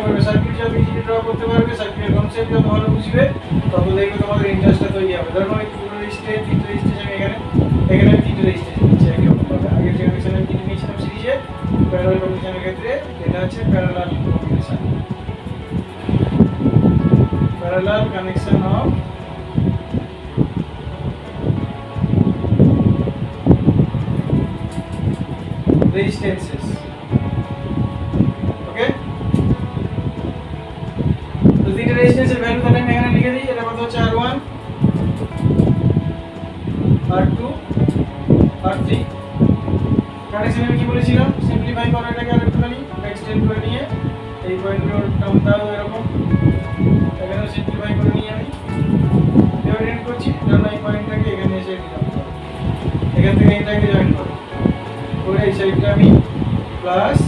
করবে, সার্কিট যত easily draw করতে পারবে, সার্কিটের কনসেপ্ট যত ভালো বুঝবে, তত দেখবে তোমাদের ইন্টারেস্টটা তৈরি হবে। ধরো আমি দুটো রেজিস্ট্যান্স, তিনটে রেজিস্ট্যান্স আমি এখানে আমি তিনটে রেজিস্ট্যান্স নিচ্ছি একই রকমভাবে। আগের যে কানেকশন আমি তিনটে নিয়েছিলাম সিরিজে, প্যারালাল কম্বিনেশনের ক্ষেত্রে এটা হচ্ছে parallel combination, parallel connection of resistances. Okay, তো তিনটে রেজিস্ট্যান্সের ভ্যালু তাহলে আমি এখানে লিখে দিই। এটা কত হচ্ছে R1, R2, R3। কানেকশন আমি কি বলেছিলাম, সিম্পলিফাই করো এটাকে আরেকটুখানি, এক্সটেন্ড করে নিয়ে এই পয়েন্টগুলোর টার্মটাও এরকম এখানেও সিম্পলিফাই করে নিয়ে আমি ডিভাইড করছি। ধরুন এই পয়েন্টটাকে এখানে এসে দিলাম, এখান থেকে এটাকে জয়েন করো করে এই সাইডটা আমি প্লাস,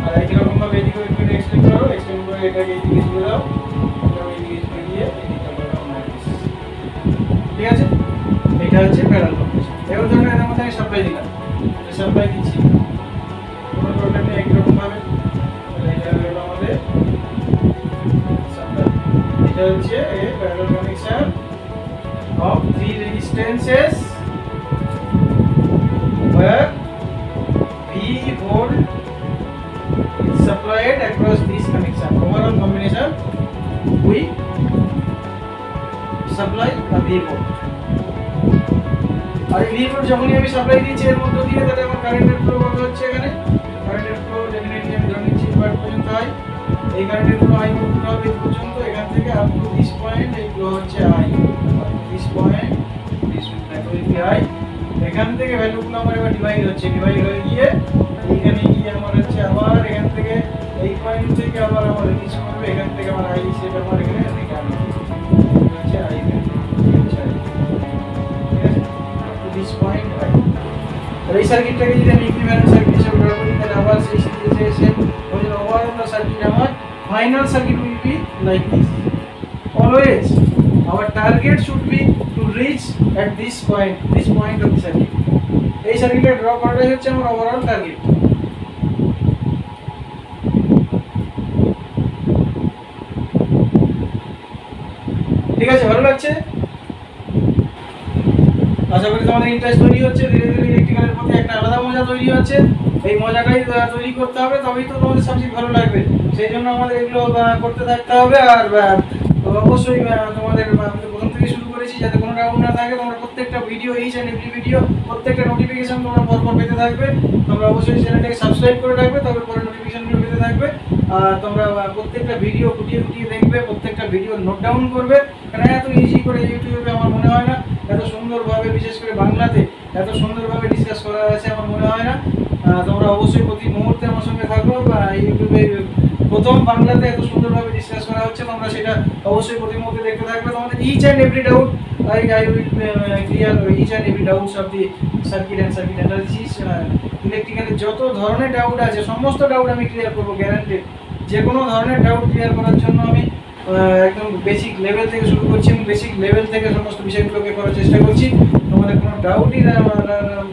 আর একই রকমভাবে এদিকে একটু এক্সটেন্ড করো, এক্সটেন্ড করে এটাকে এইদিকে চলে দাও, এটা এইদিকে চলে গিয়ে এদিকে করো মাইনাস। ঠিক আছে, এটা হচ্ছে প্যারালাল কম্বিনেশন। এবার ধরুন এর মধ্যে আমি সাপ্লাই দিলাম, সাপ্লাই দিচ্ছি কোনো প্রবলেম নেই, একই রকমভাবে এটা হলো আমাদের সাপ্লাই। এটা হচ্ছে a parallel connection of three resistances where V volt is supplied across this connection. Overall combination we supply a V volt. আর এই V volt যখনই আমি সাপ্লাই দিচ্ছি এর মধ্যে দিয়ে, তাহলে আমার কারেন্টের ফ্লো কত হচ্ছে এখানে, কারেন্টের ফ্লো ডেফিনেটলি আমি ধরে নিচ্ছি পার্ট পর্যন্ত হয়। এই কারেন্টের ফ্লো I করতে হবে এই পর্যন্ত, এখান থেকে আপ টু দিস পয়েন্ট এই ফ্লো হচ্ছে I, this point this I। এখান থেকে ভ্যালুগুলো আমার এবার ডিভাইড হয়ে গিয়ে এইখানে গিয়ে আমার হচ্ছে আবার এখান থেকে এই পয়েন্ট থেকে আবার আমার রিলিজ করবে, এখান থেকে আমার I হিসেবে আমার এখানে আমি হচ্ছে I, ঠিক আছে, up to this point I। আর এই সার্কিটটাকে যদি আমি ইকুইভ্যালেন্ট সার্কিট হিসেবে ড্র করি, তাহলে আবার সেই সিরিজে এসে বলি ওভারঅল সার্কিট আমার final circuit will be like this. Always our target should be to reach at this point of the circuit. এই সার্কিটে ড্র করাটাই হচ্ছে আমার ওভারঅল টার্গেট। ঠিক আছে, ভালো লাগছে? আশা করি তোমাদের ইন্টারেস্ট তৈরি হচ্ছে, ধীরে ধীরে ইলেকট্রিক্যালের প্রতি একটা আলাদা মজা তৈরি হচ্ছে। এই মজাটাই তৈরি করতে হবে, তবেই তো তোমাদের সাবজেক্ট ভালো লাগবে। সেই জন্য আমাদের এগুলো করতে থাকতে হবে। আর অবশ্যই তোমাদের প্রথম থেকে শুরু করেছি, যাতে কোনো ডাউট না থাকে। তোমরা প্রত্যেকটা video, H and every video, প্রত্যেকটা নোটিফিকেশন তোমরা পরপর পেতে থাকবে। তোমরা অবশ্যই চ্যানেলটাকে সাবস্ক্রাইব করে রাখবে, তবে পরে নোটিফিকেশনগুলো পেতে থাকবে। আর তোমরা প্রত্যেকটা ভিডিও গুটিয়ে দেখবে, প্রত্যেকটা ভিডিও নোট ডাউন করবে। কারণ এত ইজি করে ইউটিউবে আমার মনে হয় না এত সুন্দরভাবে, বিশেষ করে বাংলাতে এত সুন্দরভাবে ডিসকাস করা হয়েছে আমার মনে হয় না। তোমরা অবশ্যই প্রতি মুহূর্তে আমার সঙ্গে থাকো। ইউটিউবে প্রথম বাংলাতে এত সুন্দরভাবে ডিসকাস করা হচ্ছে, তোমরা সেটা অবশ্যই প্রতি মুহূর্তে দেখতে থাকবে। তোমাদের each and every doubt I will clear each and every doubts of the circuit and circuit analysis. ইলেকট্রিক্যালের যত ধরনের ডাউট আছে সমস্ত ডাউট আমি ক্লিয়ার করবো, গ্যারান্টেড। যে কোনো ধরনের ডাউট ক্লিয়ার করার জন্য আমি একদম বেসিক লেভেল থেকে শুরু করছি এবং বেসিক লেভেল থেকে সমস্ত বিষয়গুলোকে করার চেষ্টা করছি। তোমাদের কোনো ডাউটই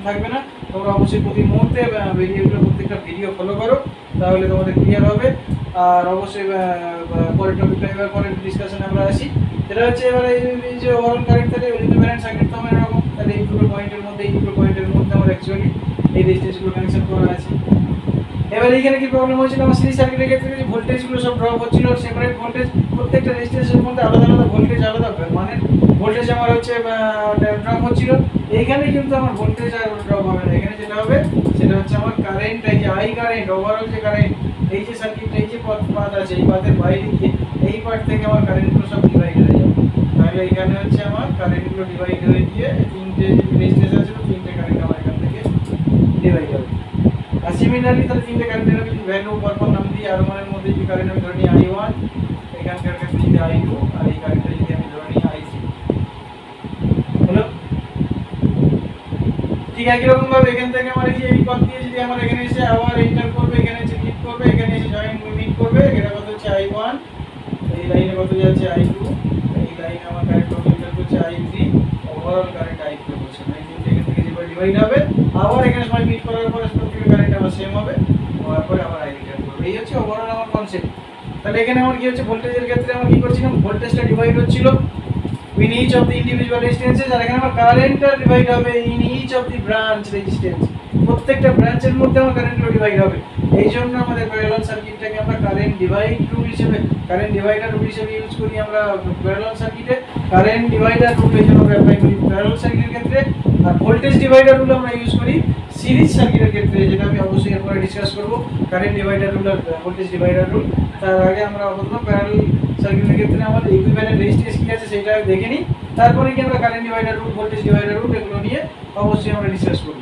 থাকবে না। তোমরা অবশ্যই প্রতি মুহূর্তে ভিডিওগুলো, প্রত্যেকটা ভিডিও ফলো করো, তাহলে তোমাদের ক্লিয়ার হবে। আর অবশ্যই পরের টপিকটা, এবার পরের ডিসকাশনে আমরা আসি। সেটা হচ্ছে এবার এই যে ওভারঅল কারেন্ট, তাহলে ইকুইভ্যালেন্ট সার্কিট তো আমার এরকম, তাহলে এই দুটো পয়েন্টের মধ্যে আমার অ্যাকচুয়ালি এই রেজিস্ট্যান্সগুলো কানেকশন করা আছে। এবার এইখানে কি প্রবলেম হয়েছিল, আমার সিরিজ সার্কিটের ক্ষেত্রে যে ভোল্টেজগুলো সব ড্রপ হচ্ছিল, সেপারেট ভোল্টেজ, প্রত্যেকটা রেজিস্ট্যান্সের মধ্যে আলাদা আলাদা ভোল্টেজ, আলাদা মানে ভোল্টেজ আমার হচ্ছে ড্রপ হচ্ছিল। এইখানে কিন্তু আমার ভোল্টেজ আর ড্রপ হবে না। এখানে যেটা হবে সেটা হচ্ছে আমার কারেন্ট, এই যে আই কারেন্ট, ওভারঅল যে কারেন্ট, এই যে সার্কিটটা, এই যে পাথ আছে, এই পাথের বাইরে গিয়ে এই পার্ট থেকে আমার কারেন্টগুলো সব ডিভাইড হয়ে যাবে। তাহলে এখানে হচ্ছে আমার কারেন্টগুলো ডিভাইড হয়ে গিয়ে তিনটে রেজিস্ট্যান্স আছে, তিনটে কারেন্ট আমার এখান থেকে ডিভাইড হবে। আর সিমিলারলি তাহলে তিনটে কারেন্টের আমি ভ্যালু পরপর নাম দিই। R1 এর মধ্যে যে কারেন্ট আমি ধরে নিই I1, এখানকার ক্ষেত্রে যদি I2, আর এই কারেন্টটা যদি আমি ধরে নিই I3। হলো? ঠিক একই রকম ভাবে এখান থেকে আমার এই পথ দিয়ে যদি আমার এখানে এসে আবার এন্টার করবে, এখানে এসে ক্লিক করবে, এখানে এসে জয়েন মিট করবে, এটা কত হচ্ছে I1, এই লাইনে কত যাচ্ছে I2, এই লাইনে আমার কারেন্ট কত হচ্ছে I3, ওভারঅল কারেন্ট I4 হচ্ছে। মানে তিনটে এখান থেকে যেভাবে ডিভাইড হবে, আবার এখানে সবাই মিট করার পরে প্রত্যেকটা কারেন্ট আবার সেম হবে, হওয়ার পরে আবার I রিটার্ন করবে। এই হচ্ছে ওভারঅল আমার কনসেপ্ট। তাহলে এখানে আমার কি হচ্ছে ভোল্টেজের ক্ষেত্রে আমরা কি করছিলাম ভোল্টেজটা ডিভাইড হচ্ছিল in each of the individual resistances আর এখানে আমার কারেন্টটা ডিভাইড হবে in each of the branch resistance প্রত্যেকটা ব্রাঞ্চের মধ্যে আমার কারেন্টটা ডিভাইড হবে এই জন্য আমাদের প্যারালাল সার্কিটটাকে আমরা কারেন্ট ডিভাইড রুল হিসেবে কারেন্ট ডিভাইডার রুল হিসেবে ইউজ করি আমরা প্যারালাল সার্কিটে কারেন্ট ডিভাইডার রুল হিসেবে আমরা অ্যাপ্লাই করি প্যারালাল সার্কিটের ক্ষেত্রে আর ভোল্টেজ ডিভাইডার রুল আমরা ইউজ করি সিরিজ সার্কিটের ক্ষেত্রে যেটা আমি অবশ্যই এরপরে ডিসকাস করব কারেন্ট ডিভাইডার রুল আর ভোল্টেজ ডিভাইডার রুল তার আগে আমরা প্রথমে প্যারালাল সার্কিটের ক্ষেত্রে আমাদের ইকুইভ্যালেন্ট রেজিস্ট্যান্স কি আছে সেটা দেখে নিই তারপরে কি আমরা current divider rule voltage divider rule এগুলো নিয়ে অবশ্যই আমরা ডিসকাস করব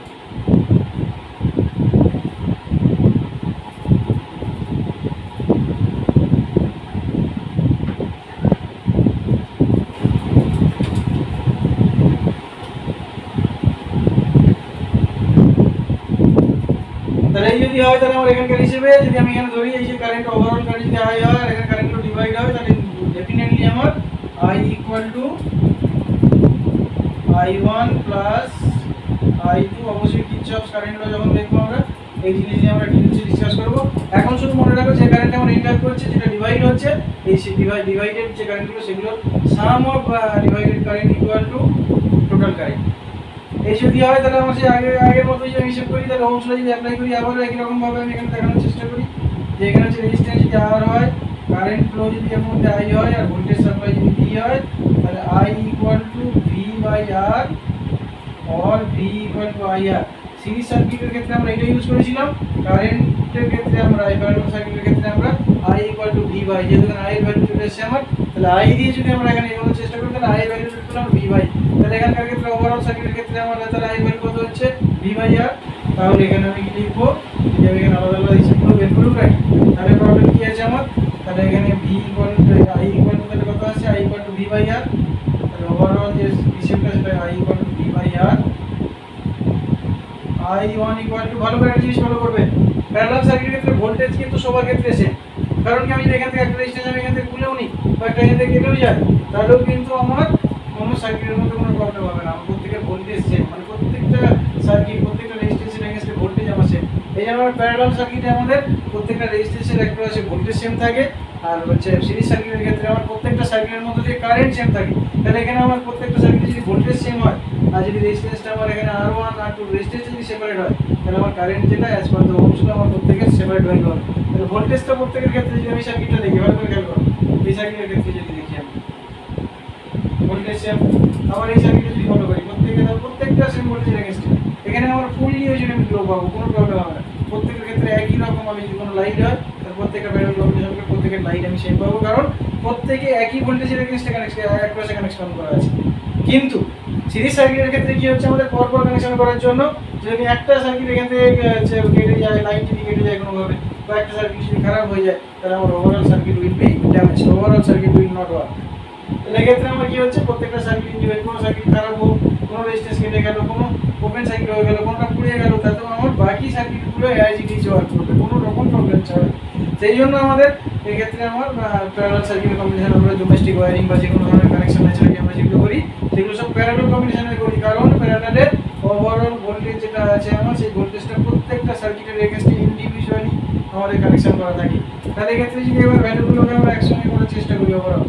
তাহলে এই যদি হয় তাহলে আমরা এখানকার হিসেবে যদি আমি এখানে ধরি এই যে কারেন্ট ওভারঅল কারেন্ট যদি আই হয় আর এখানে কারেন্টগুলো ডিভাইড হবে তাহলে ডেফিনেটলি আমার I equal to I1 plus I2 অবশ্যই কিরচফস কারেন্ট ল যখন দেখব আমরা এই জিনিস নিয়ে আমরা ডিটেইলসে ডিসকাস করব এখন শুধু মনে রাখো যে কারেন্ট আমরা ইন্টার করছে যেটা ডিভাইড হচ্ছে এই ডিভাইডেড যে কারেন্টগুলো সেগুলো sum of divided current equal to total current এই যদি হয় তাহলে আমরা সেই আগের মতোই যে হিসাব করি তাহলে ওহমস ল যদি অ্যাপ্লাই করি আবার একই রকম ভাবে আমি এখানে দেখানোর চেষ্টা করি যে এখানে হচ্ছে রেজিস্ট্যান্স যদি R হয় কারেন্ট ফ্লো যদি এর মধ্যে I হয় আর ভোল্টেজ সাপ্লাই যদি V হয় তাহলে I equal to V by R or V equal to IR series সার্কিটের ক্ষেত্রে আমরা এটা ইউজ করেছিলাম কারেন্টের ক্ষেত্রে আমরা প্যারালাল সার্কিটের ক্ষেত্রে আমরা I equal to V by যেহেতু I এর ভ্যালু চলে এসেছে আমার তাহলে I দিয়ে যদি আমরা এখানে এগোনোর চেষ্টা করি তাহলে I এর ভ্যালু চলে পেলাম V by তাহলে এখানকার ক্ষেত্রে ওভারঅল সার্কিটের ক্ষেত্রে আমাদের তাহলে I এর ভ্যালু কত হচ্ছে V by R তাহলে এখানে আমি কি লিখবো যে আমি এখানে আলাদা আলাদা হিসাবগুলো বের করব রাইট তাহলে প্রবলেম কি আছে আমার তাহলে এখানে V equal to I equal to তাহলে কত আছে I equal to V by R তাহলে ওভারঅল যে হিসাবটা সেটা I equal to V by R I1 equal to ভালো করে একটা জিনিস ফলো করবে প্যারালাল সার্কিটের ক্ষেত্রে ভোল্টেজ কিন্তু সবার ক্ষেত্রে সেম কারণ কি আমি এখান থেকে একটা রেজিস্ট্যান্স আমি এখান থেকে খুলেও নি বা একটা এখান থেকে কেটেও যায় তাহলেও কিন্তু আমার কোনো সার্কিটের মধ্যে কোনো প্রবলেম হবে না আমার প্রত্যেকের ভোল্টেজ সেম মানে প্রত্যেকটা সার্কিট প্রত্যেকটা রেজিস্ট্যান্সের এগেইনস্টে ভোল্টেজ আমার সেম এই জন্য প্যারালাল সার্কিটে আমাদের প্রত্যেকটা রেজিস্ট্যান্সের একটা আছে ভোল্টেজ সেম থাকে আর হচ্ছে সিরিজ সার্কিটের ক্ষেত্রে আমার প্রত্যেকটা সার্কিটের মধ্যে যে কারেন্ট সেম থাকে তাহলে এখানে আমার প্রত্যেকটা সার্কিটে যদি ভোল্টেজ সেম হয় আর যদি রেজিস্ট্যান্সটা আমার এখানে R1 R2 রেজিস্ট্যান্স যদি সেপারেট হয় তাহলে আমার কারেন্ট যেটা as per the Ohm's law আমার প্রত্যেকের সেপারেট ভ্যালু হবে তাহলে ভোল্টেজটা প্রত্যেকের ক্ষেত্রে যদি আমি সার্কিটটা দেখি ভালো করে খেয়াল করো এই সার্কিটের ক্ষেত্রে যদি দেখি আমি ভোল্টেজ সেম আবার এই সার্কিটে যদি ফলো করি প্রত্যেকটা সেম ভোল্টেজের এগেইনস্টে এখানে আমার ফুললি ইউনিট গ্লো পাবো কোনো প্রবলেম হবে না প্রত্যেকের ক্ষেত্রে একই রকম আমি যদি কোনো লাইট হয় তাহলে প্রত্যেকটা প্যারালাল কম্বিনেশনকে প্রত্যেকের লাইট আমি সেম পাবো কারণ প্রত্যেকে একই ভোল্টেজের এগেইনস্টে অ্যাক্রসে কানেকশন করা আছে কিন্তু সিরিজ সার্কিটের ক্ষেত্রে কি হচ্ছে আমাদের পরপর কানেকশন করার জন্য যদি একটা সার্কিট এখান থেকে কেটে যায় লাইন যদি কেটে যায় কোনোভাবে বা একটা সার্কিট যদি খারাপ হয়ে যায় তাহলে আমার overall circuit will B damage overall circuit will not work এক্ষেত্রে আমার কি হচ্ছে প্রত্যেকটা সার্কিট ইন্ডিভিজুয়াল কোনো সার্কিট খারাপ হোক কোনো রেজিস্ট্যান্স কেটে গেল কোনো ওপেন সার্কিট হয়ে গেল কোনটা পুড়ে গেল তাতেও আমার বাকি সার্কিটগুলো অ্যাজ ইট ইজ ওয়ার্ক করবে কোনো রকম প্রবলেম ছাড়া সেই জন্য আমাদের এক্ষেত্রে আমার প্যারালাল সার্কিটের কম্বিনেশন আমরা ডোমেস্টিক ওয়্যারিং বা যে কোনো ধরনের কানেকশন ন্যাচারালি আমরা যেগুলো করি সেগুলো সব প্যারালাল কম্বিনেশনে করি কারণ প্যারালালে ওভারঅল ভোল্টেজ যেটা আছে আমার সেই ভোল্টেজটা প্রত্যেকটা সার্কিটের এগেইনস্টে ইন্ডিভিজুয়ালি আমাদের কানেকশন করা থাকে তাহলে এক্ষেত্রে যদি এবার ভ্যালুগুলোকে আমরা একসঙ্গে করার চেষ্টা করি ওভারঅল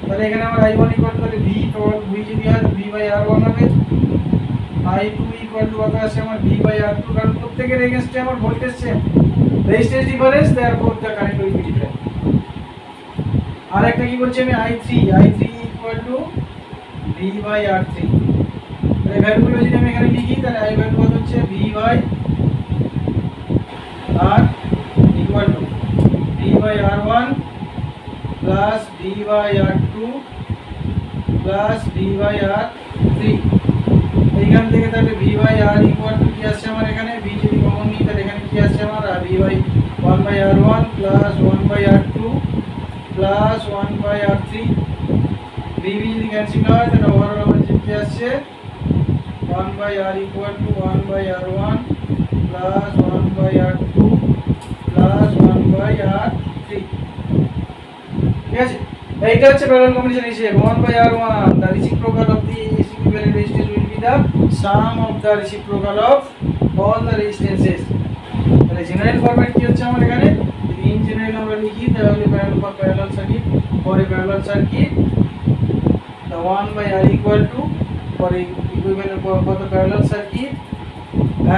তাহলে এখানে আমার I1 ইকুয়াল টু তাহলে V যদি হয় V বাই R1 হবে I2 ইকুয়াল টু কত আছে আমার V বাই R2 কারণ প্রত্যেকের এগেইনস্টে আমার voltage same resistance difference therefore the current will be different আর একটা কি বলছি আমি I3 equal to V by R3 এই ভ্যালুগুলো যদি আমি এখানে লিখি তাহলে I ভ্যালু কত হচ্ছে V by R equal to V by R1 plus V by R2 plus V by R3 এইখান থেকে তাহলে V by R equal to কি আসছে আমার এখানে V যদি কমন নিই তাহলে এখানে কি আসছে আমার V by 1 by R1 plus 1 by R2 plus 1 by R3 V যদি ক্যান্সেল হয় তাহলে ওভারঅল আমার কি আসছে 1 by R equal to 1 by R1 plus 1 by R2 plus 1 by R3 ঠিক আছে এইটা হচ্ছে প্যারালাল কম্বিনেশন হিসেবে 1 by R1 the reciprocal of the equivalent resistance will be the sum of the reciprocal of all the resistances তাহলে general format কি হচ্ছে আমার এখানে যদি in general আমরা লিখি তাহলে parallel for parallel circuit, for a parallel circuit the 1 by R equal to, for equivalent for the parallel circuit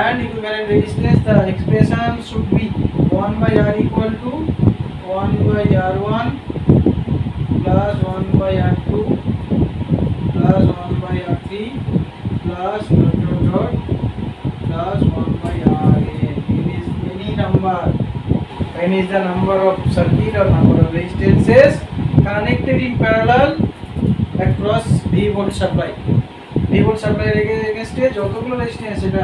and equivalent resistance, the expression should be 1 by R equal to 1 by R1 plus 1 by R2 plus 1 by R3 plus plus 1 by Rn. It is any number. N is the number of circuit or number of resistances connected in parallel across V volt supply. V volt supply against যতগুলো resistance এটা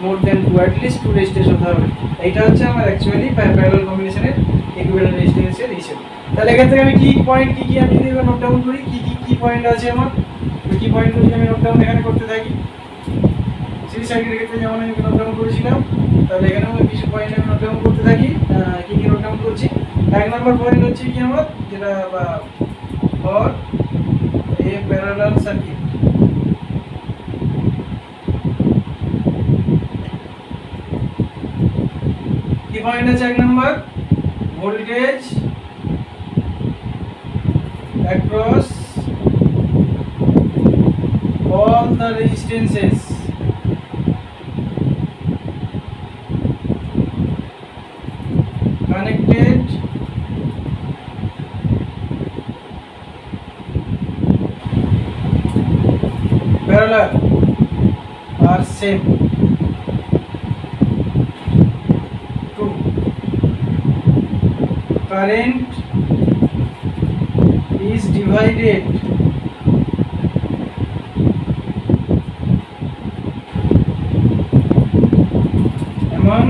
more than 2, at least 2 resistance হতে হবে। এইটা হচ্ছে আমার actually parallel কম্বিনেশনের equivalent রেজিস্ট্যান্সের হিসাব। তাহলে এখান থেকে আমি কি পয়েন্ট কি আমি যদি নোট ডাউন করি কি পয়েন্ট আছে আমার, কি পয়েন্টগুলো যদি আমি নোট ডাউন এখানে করতে থাকি, সিরিজ সার্কিটের ক্ষেত্রে যেমন আমি নোট ডাউন করেছিলাম, তাহলে এখানেও কিছু পয়েন্ট আমি নোট ডাউন করতে থাকি। কি নোট ডাউন করছি, 1 নম্বর পয়েন্ট হচ্ছে কি আমার, যেটা ফর এ প্যারালাল সার্কিট, কি পয়েন্ট আছে 1 নম্বর, voltage across all the resistances connected parallel are same. 2, current is divided among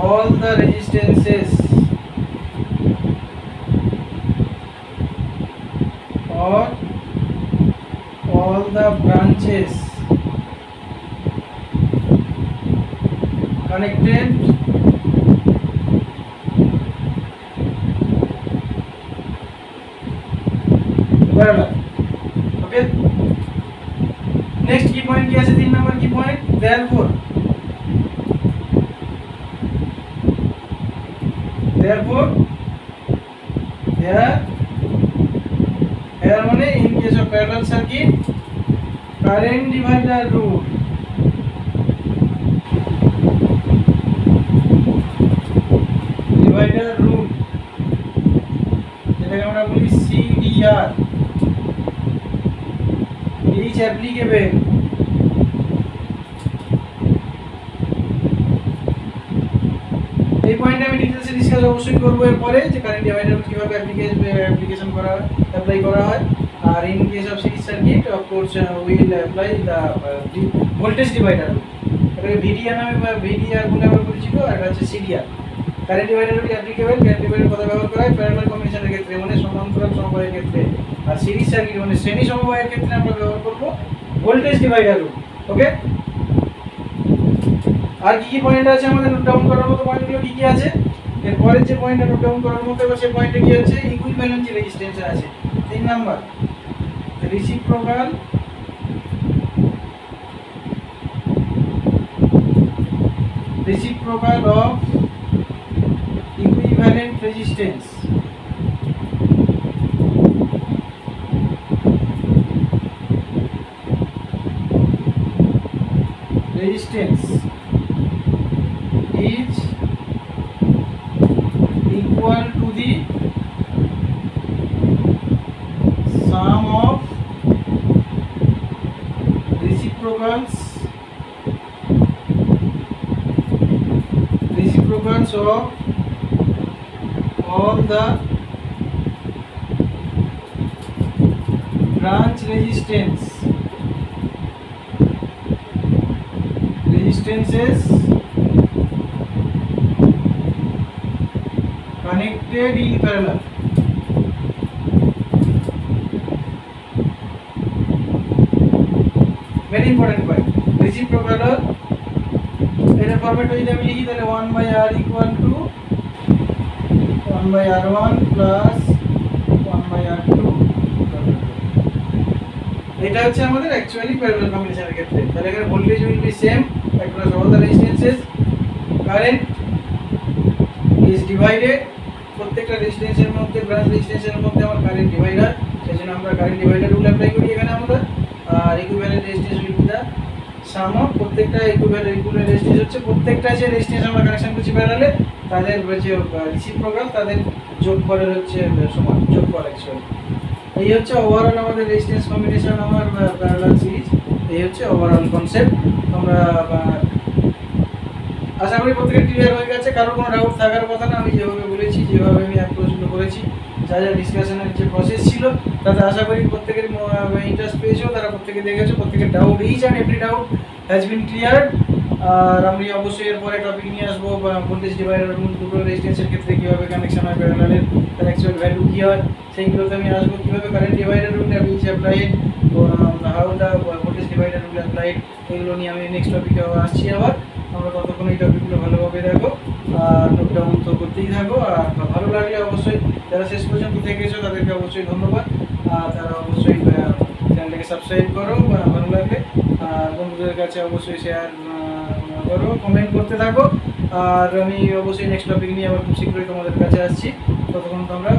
all the resistances or all the branches connected parallel. Okay, next key point কি আছে, 3 number key point, therefore here মানে in case of parallel circuit current divider rule যেটাকে আমরা বলি CDR is applicable এই পয়েন্টে আমি ডিটেইলসে discuss অবশ্যই করব এরপরে, যে কারেন্ট ডিভাইডার কিভাবে অ্যাপ্লিকেশন করা হয়, অ্যাপ্লাই করা হয়। আর in case of series circuit of course will apply the voltage divider, এটাকে ভিডিআর নামে বা ভিডিআর বলে আমরা পরিচিত, আর এটা হচ্ছে CDR. Current divider applicable, current divider কথা ব্যবহার করা হয় প্যারালাল কম্বিনেশনের ক্ষেত্রে, মানে সমান্তরাল সমবায়ের ক্ষেত্রে, আর সিরিজ সার্কিট মানে শ্রেণী সমবায়ের ক্ষেত্রে আমরা ব্যবহার করব ভোল্টেজ ডিভাইডার। ওকে, আর কি পয়েন্ট আছে আমাদের নোট ডাউন করার মতো, পয়েন্টগুলো কি আছে, এরপরে যে পয়েন্টটা নোট ডাউন করার মতো এবার সেই পয়েন্টে কি আছে, ইকুইভ্যালেন্ট রেজিস্ট্যান্স আছে। 3 number reciprocal of equivalent resistance, is equal to the sum of reciprocals of all the branch resistances connected in parallel. Very important point, reciprocal এর ফরম্যাট যদি আমি লিখি তাহলে 1 by R equal to 1 by R1 plus 1 by R2, এটা হচ্ছে আমাদের actually parallel কম্বিনেশনের ক্ষেত্রে। তাহলে এখানে voltage will be same, across all the resistances current is divided প্রত্যেকটা রেজিস্ট্যান্সের মধ্যে ব্রাঞ্চ রেজিস্ট্যান্সের মধ্যে আমার কারেন্ট ডিভাইডার সেজন্য আমরা কারেন্ট ডিভাইডার রুল অ্যাপ্লাই করি এখানে আমরা আর equivalent resistance will be the sum of প্রত্যেকটা ইকুইভ্যালেন্ট রেজিস্ট্যান্স হচ্ছে প্রত্যেকটা যে রেজিস্ট্যান্স আমরা কানেকশন করছি প্যারালালে তাদের যে রেসিপ্রোকাল তাদের যোগফলের হচ্ছে সমান যোগফল অ্যাকচুয়ালি এই হচ্ছে ওভারঅল আমাদের রেজিস্ট্যান্স কম্বিনেশন আমার প্যারালাল সিরিজ এই হচ্ছে ওভারঅল কনসেপ্ট আমরা আশা করি প্রত্যেকের ক্লিয়ার হয়ে গেছে কারোর কোনো ডাউট থাকার কথা না আমি যেভাবে বলেছি যেভাবে আমি অ্যাপ্রোচগুলো করেছি যা যা ডিসকাশনের যে প্রসেস ছিল তাতে আশা করি প্রত্যেকের ইন্টারেস্ট পেয়েছো তারা প্রত্যেকে দেখেছো প্রত্যেকের doubt each and every doubt has been clear আর আমি অবশ্যই এরপরে টপিক নিয়ে আসবো ভোল্টেজ ডিভাইডার রুল দুটো রেজিস্ট্যান্সের ক্ষেত্রে কীভাবে কানেকশন হয় প্যারালালের তার অ্যাকচুয়াল ভ্যালু কী হয় সেইগুলোতে আমি আসবো কীভাবে current divider rule is applied how the voltage divider rule applied এগুলো নিয়ে আমি নেক্সট টপিকে আসছি আবার আমরা ততক্ষণ এই টপিকগুলো ভালোভাবে দেখো আর নোট ডাউন তো করতেই থাকো আর ভালো লাগলে অবশ্যই যারা শেষ পর্যন্ত দেখেছো তাদেরকে অবশ্যই ধন্যবাদ আর তারা অবশ্যই চ্যানেলটাকে সাবস্ক্রাইব করো ভালো লাগলে আর বন্ধুদের কাছে অবশ্যই শেয়ার করো কমেন্ট করতে থাকো আর আমি অবশ্যই নেক্সট টপিক নিয়ে আবার খুব শীঘ্রই তোমাদের কাছে আসছি ততক্ষণ তোমরা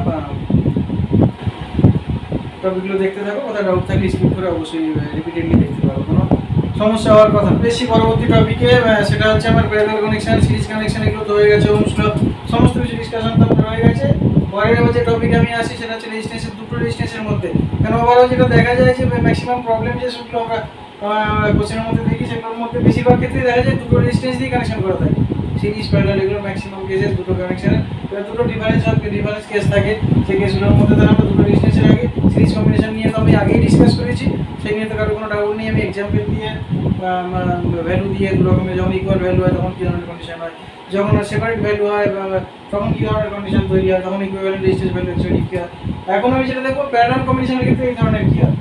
টপিকগুলো দেখতে থাকো কোথাও ডাউট থাকলে স্কিপ করে অবশ্যই রিপিটেডলি দেখতে পারো কোনো সমস্যা হওয়ার কথা বেশি পরবর্তী টপিকে সেটা হচ্ছে আমার প্যারালাল কানেকশন সিরিজ কানেকশন এগুলো তো হয়ে গেছে ওহমস ল সমস্ত কিছু ডিসকাশন তো হয়ে গেছে পরের আবার যে টপিক আমি আসি সেটা হচ্ছে রেজিস্ট্যান্সের দুটো রেজিস্ট্যান্সের মধ্যে কারণ ওভারঅল যেটা দেখা যায় যে ম্যাক্সিমাম প্রবলেম যে সেগুলো আমরা কোশ্চেনের মধ্যে দেখি সেগুলোর মধ্যে বেশিরভাগ ক্ষেত্রে দেখা যায় দুটো রেজিস্ট্যান্স দিয়ে কানেকশন করা থাকে সিরিজ প্যারালাল এগুলো ম্যাক্সিমাম কেসেস দুটো কানেকশনের দুটো ডিফারেন্স কেস থাকে সেই কেসগুলোর মধ্যে তারা আমরা দুটো রেজিস্ট্যান্সের আগে সিরিজ কম্বিনেশন নিয়ে তো আমি আগেই ডিসকাস করেছি সেই নিয়ে তো কারো কোনো ডাউট নেই আমি এক্সাম্পল দিয়ে ভ্যালু দিয়ে দু রকমের যখন ইকুয়াল ভ্যালু হয় তখন কী ধরনের কন্ডিশন হয় যখন সেপারেট ভ্যালু হয় তখন কী ধরনের কন্ডিশন তৈরি হয় তখন ইকুইভ্যালেন্ট রেজিস্ট্যান্স ভ্যালু অ্যাকচুয়ালি কী হয় এখন আমি যেটা দেখবো প্যারালাল কম্বিনেশনের ক্ষেত্রে এই ধরনের কী হয়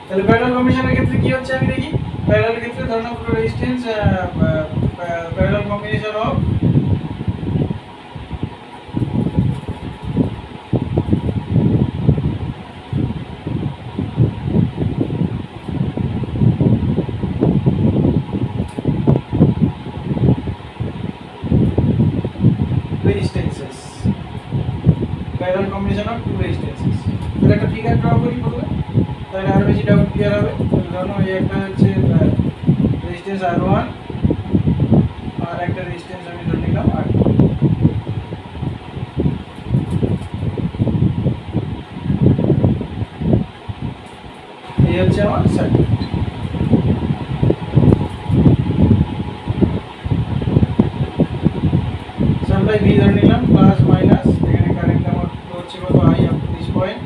তাহলে প্যারালাল কম্বিনেশনের ক্ষেত্রে কী হচ্ছে আমি দেখি প্যারালাল ক্ষেত্রে ধরুন দুটো resistance parallel combination of resistances parallel combination of two resistances তাহলে একটা ফিগার ড্র করি প্রথমে তাহলে আরো বেশি ডাউট ক্লিয়ার হবে ধরুন এই একটা হচ্ছে রেজিস্ট্যান্স R1 আর একটা রেজিস্ট্যান্স আমি ধরে নিলাম R2 এই হচ্ছে আমার সার্কিট সাপ্লাই ভি ধরে নিলাম প্লাস মাইনাস এখানে কারেন্ট আমার হচ্ছে কত I up to this point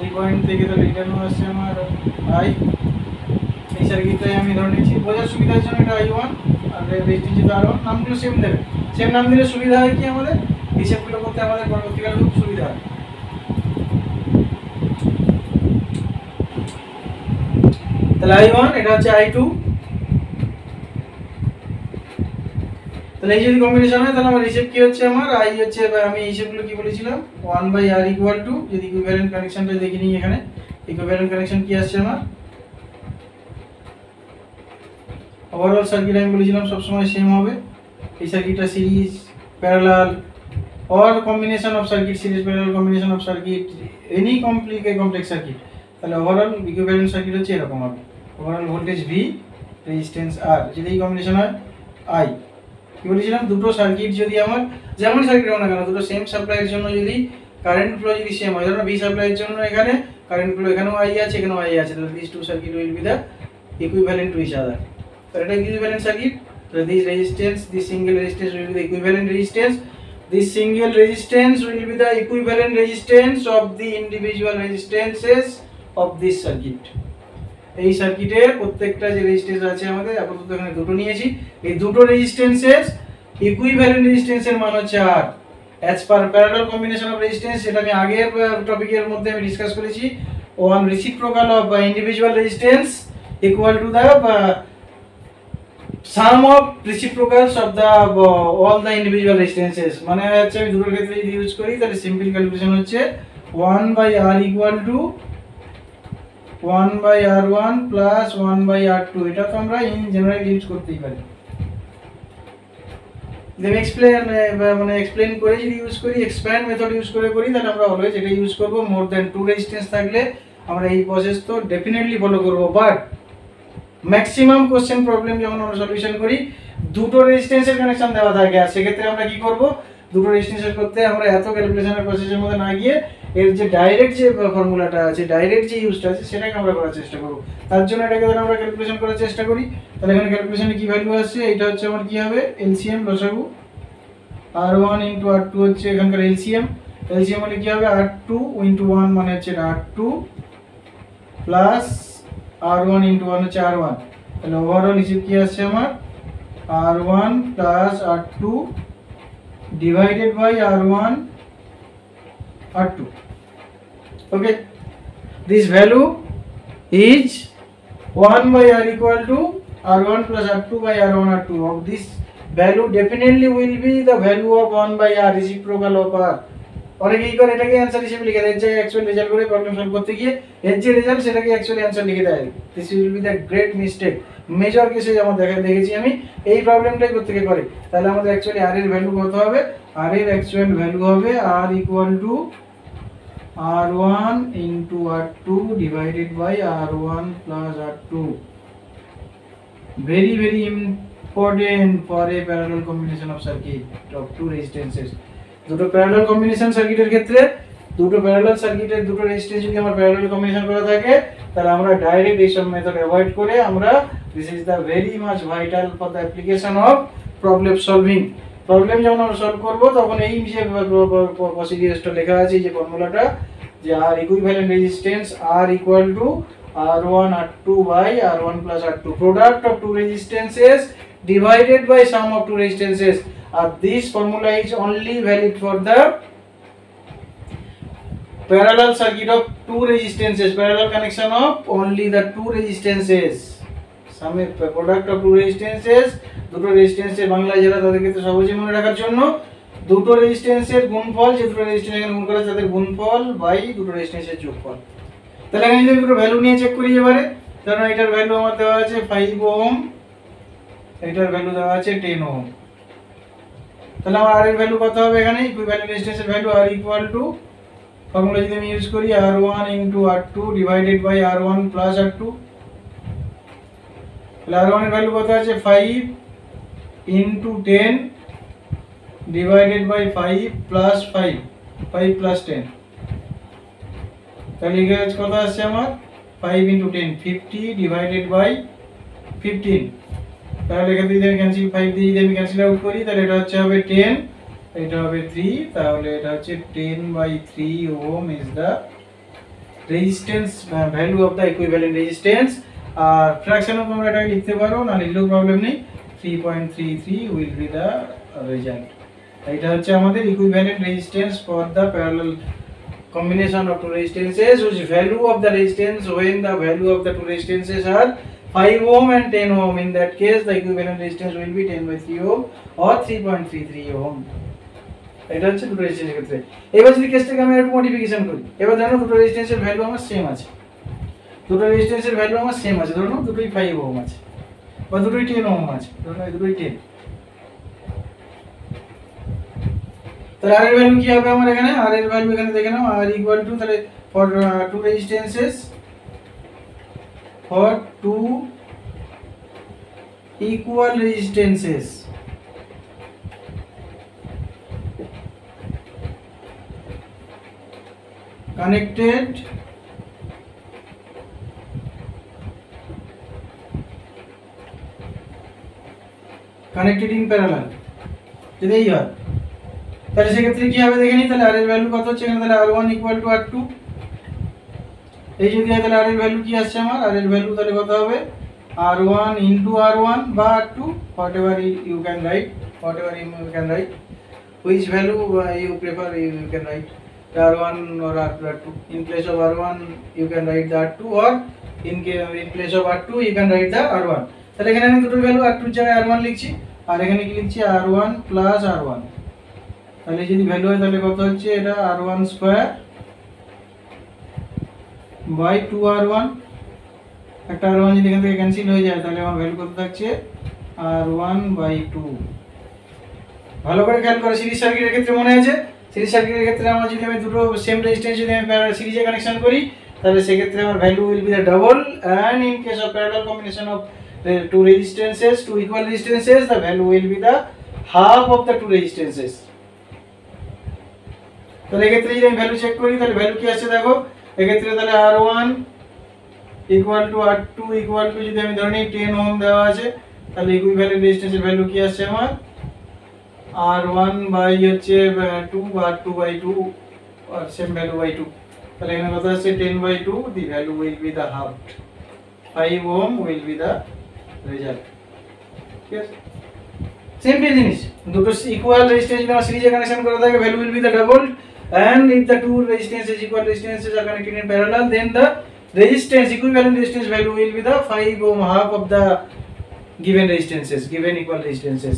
এই পয়েন্ট থেকে তো রিটার্ন আসছে আমার আই এই সার্কিটটাই আমি ধরে নিচ্ছি বোঝার সুবিধার জন্য এটা I1 আর রেজিস্ট্যান্স যেটা R1 নামগুলো সেম দেবে সেম নাম দিলে সুবিধা হয় কি আমাদের হিসাবগুলো করতে আমাদের পরবর্তীকালে খুব সুবিধা হয় তাহলে I1 এটা হচ্ছে I2 তাহলে এই যদি কম্বিনেশন হয় তাহলে আমার হিসাব কি হচ্ছে আমার আই হচ্ছে আমি হিসাবগুলো কি বলেছিলাম 1/r ইকুয়াল টু যদি ইকুইভ্যালেন্ট কানেকশনটা দেখে নিই এখানে ইকুইভ্যালেন্ট কানেকশন কি আসছে আমার ওভারঅল সার্কিট আমি বলেছিলাম সব সময় সেম হবে এই সার্কিটটা series parallel or combination of circuit series parallel combination of circuit any complex circuit তাহলে ওভারঅল ইকুইভ্যালেন্ট সার্কিট হচ্ছে এরকম হবে overall voltage V resistance R যদি এই কম্বিনেশন হয় আই কি বলেছিলাম দুটো সার্কিট যদি আমার যেমন সার্কিট হোক না কেন দুটো সেম সাপ্লাইয়ের জন্য যদি কারেন্ট ফ্লো যদি সেম হয় ধরো ভি সাপ্লাইয়ের জন্য এখানে কারেন্ট ফ্লো এখানেও আই আছে এখানেও আই আছে তাহলে this two circuit will be the equivalent to each other তাহলে এটা ইকুইভ্যালেন্ট সার্কিট তাহলে this resistance this single resistance will be the equivalent resistance this single resistance will be the equivalent resistance of the individual resistances of this circuit এই সার্কিটের প্রত্যেকটা যে resistance আছে আমাদের আপাতত এখানে দুটো নিয়েছি এই দুটো রেজিস্ট্যান্সের ইকুইভ্যালেন্ট রেজিস্ট্যান্সের মান হচ্ছে আর as per parallel combination of resistance সেটা আমি আগের টপিকের মধ্যে আমি ডিসকাস করেছি one reciprocal of individual resistance equal to the sum of reciprocals of the all the individual resistances মানে হচ্ছে আমি দুটোর ক্ষেত্রে যদি ইউজ করি তাহলে সিম্পল ক্যালকুলেশন হচ্ছে 1/r equal to 1/r1 plus 1/r2, এটা তো আমরা ইন জেনারেল ইউজ করতেই পারি। দেন এক্সপ্লেন করে যদি ইউজ করি, এক্সপ্যান্ড মেথড ইউজ করে করি, তাহলে আমরা অলওয়েজ এটা ইউজ করব। মোর দ্যান 2 রেজিস্ট্যান্স থাকলে আমরা এই প্রসেস তো ডেফিনেটলি ফলো করব, বাট ম্যাক্সিমাম কোশ্চেন প্রবলেম যখন আমরা সলিউশন করি দুটো রেজিস্ট্যান্সের কানেকশন দেওয়া থাকে, আর সেক্ষেত্রে আমরা কি করব, দুটো রেজিস্ট্যান্সের করতে আমরা এত ক্যালকুলেশনের প্রসেসের মধ্যে না গিয়ে এর যে ডাইরেক্ট যে ফর্মুলাটা আছে, ডাইরেক্ট যে ইউজটা আছে সেটাকে আমরা করার চেষ্টা করব। তার জন্য এটাকে ধরে আমরা ক্যালকুলেশন করার চেষ্টা করি। তাহলে এখানে ক্যালকুলেশনে কি ভ্যালু আসছে, এটা হচ্ছে আমার কি হবে, এলসিএম লসাগু, r1 * r2 হচ্ছে এখানকার এলসিএম। এলসিএম মানে কি হবে, r2 * 1 মানে হচ্ছে r2 প্লাস r1 * 1 হচ্ছে r1। তাহলে ওভারঅল হিসেব কি আসছে আমার, r1 plus r2 divided by r1 r2। Okay, this value is 1/r equal to r1 plus r2 by r1 r2. Of this value definitely will be the value of 1/r, reciprocal of r. অনেকে কি করে, এটাকে answer হিসেবে লিখে দেয়, যে actual result করে problem solve করতে গিয়ে এর যে রেজাল্ট সেটাকে অ্যাকচুয়ালি অ্যানসার লিখে দেয়। This will be the great mistake. Major কেসে যেমন দেখেছি আমি এই প্রবলেমটাই প্রত্যেকে করে। তাহলে আমাদের অ্যাকচুয়ালি r এর ভ্যালু কত হবে, r এর অ্যাকচুয়াল ভ্যালু হবে r equal to r1 into r2 divided by r1 plus r2. Very very important for a parallel combination of circuit of two resistances. দুটো প্যারালাল কম্বিনেশন সার্কিটের ক্ষেত্রে, দুটো parallel সার্কিটের দুটো রেজিস্ট্যান্স যদি আমার প্যারালাল কম্বিনেশন করা থাকে, তাহলে আমরা ডাইরেক্ট এই সব মেথড অ্যাভয়েড করে আমরা, this is the very much vital for the application of problem solving. Problem যখন আমরা সলভ করব তখন এই যে প্রসিডিউরটা লেখা আছে, যে ফর্মুলাটা, যে R equivalent resistance R equal to R1 R2 by R1 plus R2, product of two resistances divided by sum of two resistances. This formula is only valid for the parallel circuit of two resistances, parallel connection of only the two resistances. Sum of product of two resistances, দুটো রেজিস্ট্যান্সের বাংলায় যেটা তাদেরকে তো সহজে মনে রাখার জন্য, দুটো রেজিস্ট্যান্সের গুণফল, যে দুটো রেজিস্ট্যান্স এখানে গুণ করা আছে তাদের গুণফল বাই দুটো রেজিস্ট্যান্সের যোগফল। তাহলে এখানে যদি দুটো ভ্যালু নিয়ে চেক করি এবারে, কারণ এটার ভ্যালু আমার দেওয়া আছে 5 ওহম, এটার ভ্যালু দেওয়া আছে 10 ওহম। তাহলে আমার r এর ভ্যালু কত হবে, এখানে ইকুইভ্যালেন্ট রেজিস্ট্যান্সের value r equal to, formula যদি আমি ইউজ করি, r1 into r2 divided by r1 plus r2। তাহলে r1 এর ভ্যালু কত আছে, 5 into 10 divided by 5 plus 5 plus 10। তাহলে এখানে কত আসছে আমার, 5 into 10 50 divided by 15। তাহলে এখান থেকে আমি ক্যান্সেল, 5 দিয়ে যদি আমি ক্যান্সেল আউট করি, তাহলে এটা হচ্ছে হবে 10, এটা হবে 3, তাহলে এটা হচ্ছে 10/3 ohm is the resistance value of the equivalent resistance. আর ফ্র্যাকশনও তোমরা এটা লিখতে পারো, না লিখলেও প্রবলেম নেই, 3.33 উইল বি দ্য রেজাল্ট। এটা হচ্ছে আমাদের equivalent resistance for the parallel combination of two resistances whose value of the resistance when the value of the two resistances are 5 ohm and 10 ohm. In that case the equivalent resistance will be 10/3 ohm or 3.33 ohm. এটা হচ্ছে দুটো রেজিস্ট্যান্সের ক্ষেত্রে। এবার যদি কেসটাকে আমি একটু modification করি, এবার ধরো দুটো রেজিস্ট্যান্সের ভ্যালু আমার সেম আছে, দুটো রেজিস্ট্যান্সের ভ্যালু আমার সেম আছে, ধরো দুটোই 5 ওহম আছে বা দুটোই 10 ওহম আছে, ধরো দুটোই 10। তাহলে r এর ভ্যালু কি হবে আমার, এখানে r এর ভ্যালু এখানে দেখে নাও, r equal to, তাহলে for two resistances, for two equal resistances connected in parallel, যদি এই হয় তাহলে সেক্ষেত্রে কি হবে দেখে নিই। তাহলে r এর ভ্যালু কত হচ্ছে এখানে, তাহলে r1 equal to r2, এই যদি হয় তাহলে r এর ভ্যালু কি আসছে আমার, r এর ভ্যালু তাহলে কত হবে, r1 into r1 বা r2, whatever you can write, which value you prefer, you can write r1 or r2. In place of r1 you can write the r2, or in place of r2 you can write the r1। তাহলে এখানে আমি দুটো value r2 এর জায়গায় r1 লিখছি, আর এখানে কি লিখছি, r1 plus r1। তাহলে যদি ভ্যালু হয় তাহলে কত হচ্ছে, এটা r1 স্কয়ার বাই 2r1 একটা R1 যদি এখান থেকে ক্যান্সেল হয়ে যায় তাহলে আমার ভ্যালু কত থাকছে R1/2। ভালো করে খেয়াল করো, সিরিজ সার্কিটের ক্ষেত্রে মনে আছে, সিরিজ সার্কিটের ক্ষেত্রে আমরা যদি আমি দুটো সেম রেজিস্ট্যান্স যদি আমি সিরিজে কানেকশন করি তাহলে সেক্ষেত্রে আমার value will be the double, and in case of parallel combination of two resistances, two equal resistances, the value will be the half of the two resistances। তাহলে এক্ষেত্রে যদি আমি ভ্যালু চেক করি তাহলে ভ্যালু কি আসছে দেখো, এক্ষেত্রে তাহলে R1 equal to R2 equal to যদি আমি ধরে নিই 10 ওহম দেওয়া আছে, তাহলে ইকুইভ্যালেন্ট রেজিস্ট্যান্সের ভ্যালু কি আসছে আমার R1 বাই হচ্ছে 2 R2/2 R same value by 2, তাহলে এখানে কত আসছে 10/2, the value will be the half, 5 ohm will be the result। ঠিক আছে, সিম্পল জিনিস, দুটো ইকুয়াল রেজিস্ট্যান্স যদি আমরা সিরিজে কানেকশন করা থাকে value will be the double, and if the two resistances equal resistances are connected in parallel then the resistance equivalent resistance value will be the 5 ohm, half of the given resistances, given equal resistances।